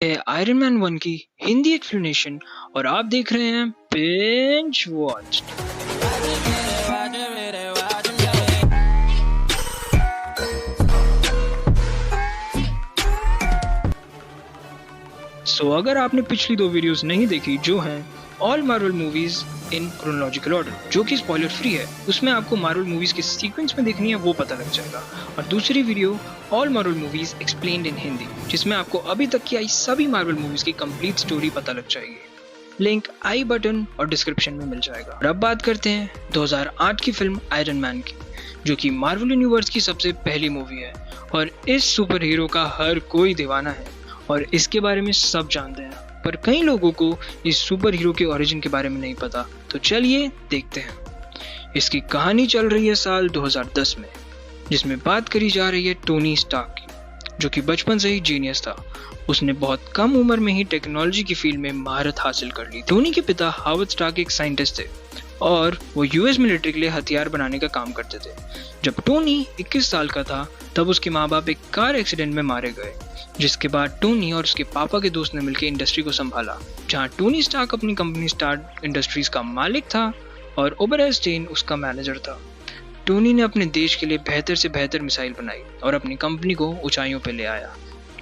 Iron man 1 की Hindi explanation और आप देख रहे हैं बिंज वॉच। अगर आपने पिछली 2 वीडियोस नहीं देखी जो हैं all Marvel movies in chronological order जो कि स्पॉइलर फ्री है, उसमें आपको मार्वल मूवीज के सीक्वेंस में देखनी है वो पता लग जाएगा। और दूसरी video all Marvel movies explained इन हिंदी, जिसमें आपको अभी तक की आई सभी मार्वल मूवीज की कंप्लीट स्टोरी पता लग जाएगी। लिंक आई बटन और डिस्क्रिप्शन में मिल जाएगा। और अब बात करते हैं 2008 की फिल्म आयरन मैन की, जो कि मार्वल यूनिवर्स की सबसे पहली मूवी है और इस सुपर हीरो का हर कोई दीवाना है और इसके बारे में सब जानते हैं, पर कई लोगों को इस सुपर हीरो के ओरिजिन के बारे में नहीं पता। तो चलिए देखते हैं। इसकी कहानी चल रही है साल 2010 में, जिसमें बात करी जा रही है टोनी स्टार्क की, जो कि बचपन से ही जीनियस था। उसने बहुत कम उम्र में ही टेक्नोलॉजी की फील्ड में महारत हासिल कर ली। टोनी के पिता हावर्ड स्टार्क एक साइंटिस्ट थे और वो यूएस मिलिट्री के लिए हथियार बनाने का काम करते थे। जब टोनी 21 साल का था तब उसके माँ बाप एक कार एक्सीडेंट में मारे गए, जिसके बाद टोनी और उसके पापा के दोस्त ने मिलकर इंडस्ट्री को संभाला, जहां टोनी स्टार्क अपनी कंपनी स्टार्क इंडस्ट्रीज का मालिक था और ओबराइस्टेन उसका मैनेजर था। टोनी ने अपने देश के लिए बेहतर से बेहतर मिसाइल बनाई और अपनी कंपनी को ऊंचाइयों पर ले आया,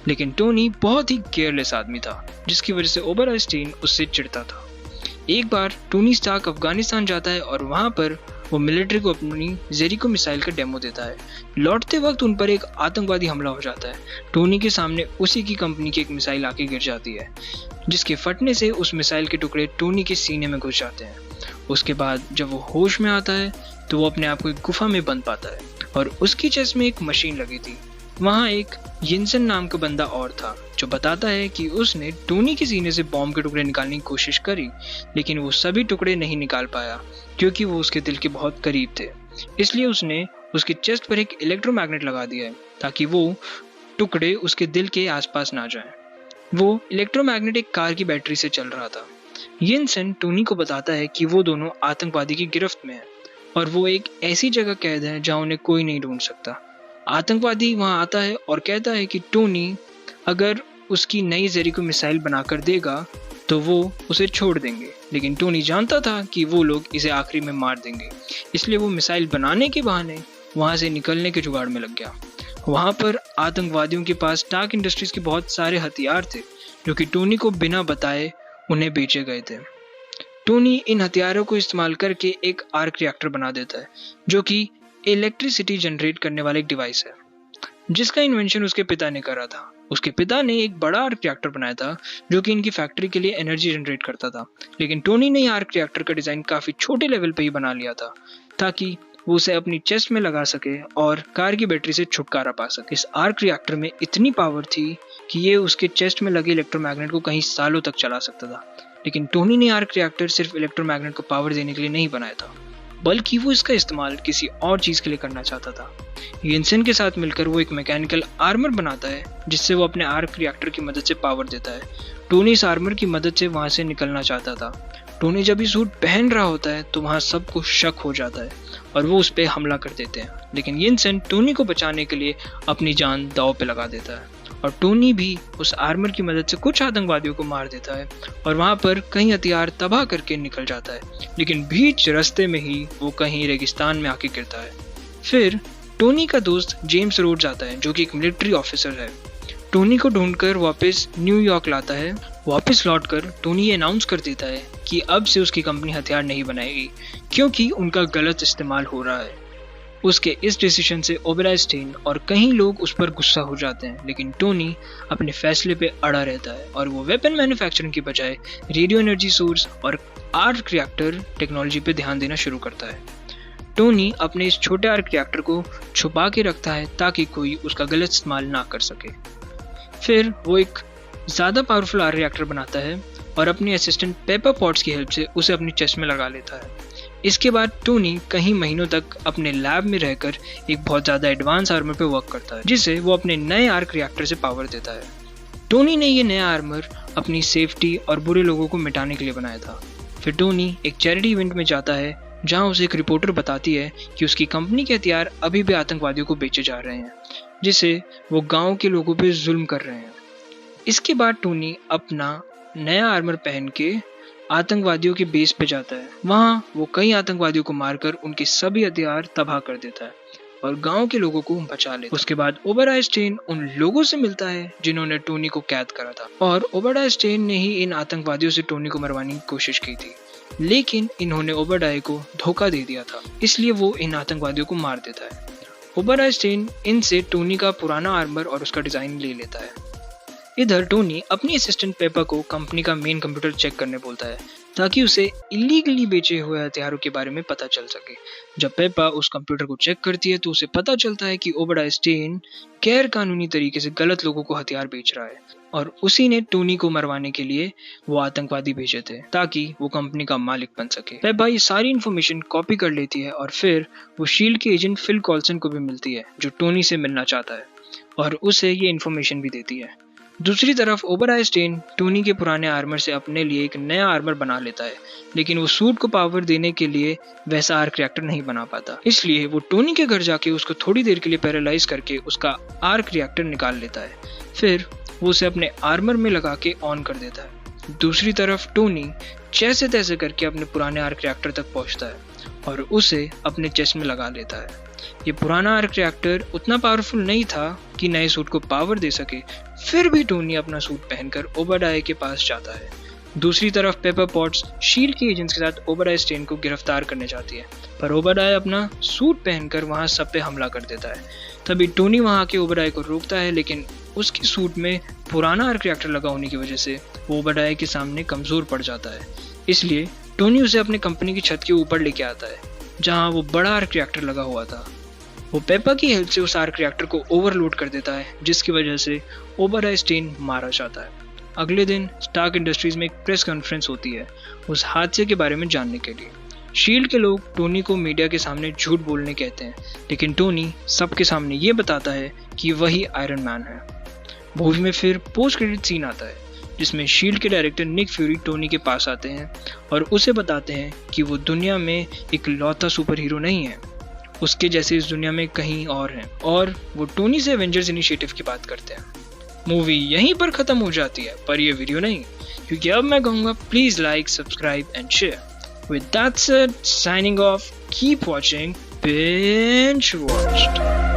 लेकिन टोनी बहुत ही केयरलेस आदमी था, जिसकी वजह से ओबराइस्टेन उससे चिढ़ता था। एक बार टोनी स्टार्क अफगानिस्तान जाता है और वहां पर वो मिलिट्री को अपनी जेरिको मिसाइल का डेमो देता है। लौटते वक्त उन पर एक आतंकवादी हमला हो जाता है। टोनी के सामने उसी की कंपनी की एक मिसाइल आके गिर जाती है, जिसके फटने से उस मिसाइल के टुकड़े टोनी के सीने में घुस जाते हैं। उसके बाद जब वो होश में आता है तो वो अपने आप को एक गुफा में बंद पाता है और उसकी चेस्ट में एक मशीन लगी थी। वहाँ एक यिनसेन नाम का बंदा और था, जो बताता है कि उसने टोनी के सीने से बॉम्ब के टुकड़े निकालने की कोशिश करी, लेकिन वो सभी टुकड़े नहीं निकाल पाया क्योंकि वो उसके दिल के बहुत करीब थे। इसलिए उसने उसके चेस्ट पर एक इलेक्ट्रोमैग्नेट लगा दिया है ताकि वो टुकड़े उसके दिल के आसपास ना जाएं। वो इलेक्ट्रोमैग्नेट एक कार की बैटरी से चल रहा था। यिनसेन टोनी को बताता है कि वो दोनों आतंकवादी की गिरफ्त में है और वो एक ऐसी जगह कैद है जहाँ उन्हें कोई नहीं ढूंढ सकता। आतंकवादी वहां आता है और कहता है कि टोनी अगर उसकी नई जेरिको मिसाइल बनाकर देगा तो वो उसे छोड़ देंगे, लेकिन टोनी जानता था कि वो लोग इसे आखिरी में मार देंगे, इसलिए वो मिसाइल बनाने के बहाने वहां से निकलने के जुगाड़ में लग गया। वहां पर आतंकवादियों के पास स्टार्क इंडस्ट्रीज के बहुत सारे हथियार थे जो कि टोनी को बिना बताए उन्हें बेचे गए थे। टोनी इन हथियारों को इस्तेमाल करके एक आर्क रिएक्टर बना देता है, जो कि इलेक्ट्रिसिटी जनरेट करने वाला एक डिवाइस है, जिसका इन्वेंशन उसके पिता ने करा था। उसके पिता ने एक बड़ा आर्क रिएक्टर बनाया था जो कि इनकी फैक्ट्री के लिए एनर्जी जनरेट करता था, लेकिन टोनी ने आर्क रिएक्टर का डिजाइन काफी छोटे लेवल पे ही बना लिया था ताकि वो उसे अपनी चेस्ट में लगा सके और कार की बैटरी से छुटकारा पा सके। इस आर्क रिएक्टर में इतनी पावर थी कि ये उसके चेस्ट में लगे इलेक्ट्रोमैग्नेट को कई सालों तक चला सकता था, लेकिन टोनी ने आर्क रिएक्टर सिर्फ इलेक्ट्रोमैग्नेट को पावर देने के लिए नहीं बनाया था, बल्कि वो इसका इस्तेमाल किसी और चीज के लिए करना चाहता था। यिनसेन के साथ मिलकर वो एक मैकेनिकल आर्मर बनाता है जिससे वो अपने आर्क रिएक्टर की मदद से पावर देता है। टोनी इस आर्मर की मदद से वहां से निकलना चाहता था। टोनी जब ये सूट पहन रहा होता है तो वहां सबको शक हो जाता है और वो उस पर हमला कर देते हैं, लेकिन यिनसेन टोनी को बचाने के लिए अपनी जान दांव पे लगा देता है और टोनी भी उस आर्मर की मदद से कुछ आतंकवादियों को मार देता है और वहां पर कई हथियार तबाह करके निकल जाता है, लेकिन बीच रास्ते में ही वो कहीं रेगिस्तान में आके गिरता है। फिर टोनी का दोस्त जेम्स रोड्स आता है, जो कि एक मिलिट्री ऑफिसर है। टोनी को ढूंढकर वापस न्यूयॉर्क लाता है। वापस लौटकर टोनी ये अनाउंस कर देता है कि अब से उसकी कंपनी हथियार नहीं बनाएगी क्योंकि उनका गलत इस्तेमाल हो रहा है। उसके इस डिसीजन से ओबराइस्टेन और कई लोग उस पर गुस्सा हो जाते हैं, लेकिन टोनी अपने फैसले पे अड़ा रहता है और वो वेपन मैन्युफैक्चरिंग की बजाय रेडियो एनर्जी सोर्स और आर्क रिएक्टर टेक्नोलॉजी पे ध्यान देना शुरू करता है। टोनी अपने इस छोटे आर्क रिएक्टर को छुपा के रखता है ताकि कोई उसका गलत इस्तेमाल ना कर सके। फिर वो एक ज़्यादा पावरफुल आर्क रिएक्टर बनाता है और अपनी असिस्टेंट पेपर पॉट्स की हेल्प से उसे अपनी चेस्ट में लगा लेता है। इसके बाद टोनी कई महीनों तक अपने लैब में रहकर एक बहुत ज़्यादा एडवांस आर्मर पे वर्क करता है, जिसे वो अपने नए आर्क रिएक्टर से पावर देता है। टोनी ने ये नया आर्मर अपनी सेफ्टी और बुरे लोगों को मिटाने के लिए बनाया था। फिर टोनी एक चैरिटी इवेंट में जाता है जहां उसे एक रिपोर्टर बताती है कि उसकी कंपनी के हथियार अभी भी आतंकवादियों को बेचे जा रहे हैं, जिससे वो गांव के लोगों पे जुल्म कर रहे हैं। इसके बाद टोनी अपना नया आर्मर पहन के आतंकवादियों के बेस पे जाता है। वहां वो कई आतंकवादियों को मारकर उनके सभी हथियार तबाह कर देता है और गांव के लोगों को बचा लेता है। उसके बाद ओबराय स्टेन उन लोगों से मिलता है जिन्होंने टोनी को कैद करा था और ओबराय स्टेन ने ही इन आतंकवादियों से टोनी को मरवाने की कोशिश की थी, लेकिन इन्होंने ओबराय को धोखा दे दिया था, इसलिए वो इन आतंकवादियों को मार देता है। ओबराय स्टेन इनसे टोनी का पुराना आर्मर और उसका डिजाइन ले लेता है। इधर टोनी अपनी असिस्टेंट पेपा को कंपनी का मेन कंप्यूटर चेक करने बोलता है ताकि उसे इलीगली बेचे हुए हथियारों के बारे में पता चल सके। जब पेपा उस कंप्यूटर को चेक करती है तो उसे पता चलता है कि ओबराय स्टेन गैर कानूनी तरीके से गलत लोगों को हथियार बेच रहा है और उसी ने टोनी को मरवाने के लिए वो आतंकवादी भेजे थे ताकि वो कंपनी का मालिक बन सके। पेपा ये सारी इन्फॉर्मेशन कॉपी कर लेती है और फिर वो शील्ड के एजेंट फिल कॉल्सन को भी मिलती है जो टोनी से मिलना चाहता है और उसे ये इन्फॉर्मेशन भी देती है। दूसरी तरफ ओबराय स्टेन टोनी के पुराने आर्मर से अपने लिए एक नया आर्मर बना लेता है, लेकिन वो सूट को पावर देने के लिए वैसा आर्क रिएक्टर नहीं बना पाता, इसलिए वो टोनी के घर जाके उसको थोड़ी देर के लिए पैरालाइज करके उसका आर्क रिएक्टर निकाल लेता है। फिर वो उसे अपने आर्मर में लगा के ऑन कर देता है। दूसरी तरफ टोनी जैसे तैसे करके अपने पुराने आर्क रिएक्टर तक पहुंचता है और उसे अपने चेस्ट में लगा लेता है। ये पुराना आर्क रिएक्टर उतना पावरफुल नहीं था कि नए सूट को पावर दे सके, फिर भी टोनी अपना सूट पहनकर ओबराय के पास जाता है। दूसरी तरफ पेपर पॉट्स शील्ड के एजेंट्स के साथ ओबराय स्टेन को गिरफ्तार करने जाती है, पर ओबराय अपना सूट पहनकर वहां सब पे हमला कर देता है। तभी टोनी वहां आके ओबराय को रोकता है, लेकिन उसके सूट में पुराना आर्क रिएक्टर लगा होने की वजह से वो ओबराय के सामने कमजोर पड़ जाता है, इसलिए टोनी उसे अपने कंपनी की छत के ऊपर लेके आता है जहाँ वो बड़ा आर्क रिएक्टर लगा हुआ था। वो पेपा की हेल्प से उस आर्क रिएक्टर को ओवरलोड कर देता है, जिसकी वजह से ओबराय स्टेन मारा जाता है। अगले दिन स्टार्क इंडस्ट्रीज में एक प्रेस कॉन्फ्रेंस होती है उस हादसे के बारे में जानने के लिए। शील्ड के लोग टोनी को मीडिया के सामने झूठ बोलने कहते हैं, लेकिन टोनी सबके सामने ये बताता है कि वही आयरन मैन है। मूवी में फिर पोस्ट क्रेडिट सीन आता है जिसमें शील्ड के डायरेक्टर निक फ्यूरी टोनी के पास आते हैं और उसे बताते हैं कि वो दुनिया में एक लौता सुपर हीरो नहीं है, उसके जैसे इस दुनिया में कहीं और हैं, और वो टोनी से एवेंजर्स इनिशिएटिव की बात करते हैं। मूवी यहीं पर खत्म हो जाती है, पर ये वीडियो नहीं, क्योंकि अब मैं कहूँगा please like, subscribe and share. With that said, signing off, keep watching, binge watched.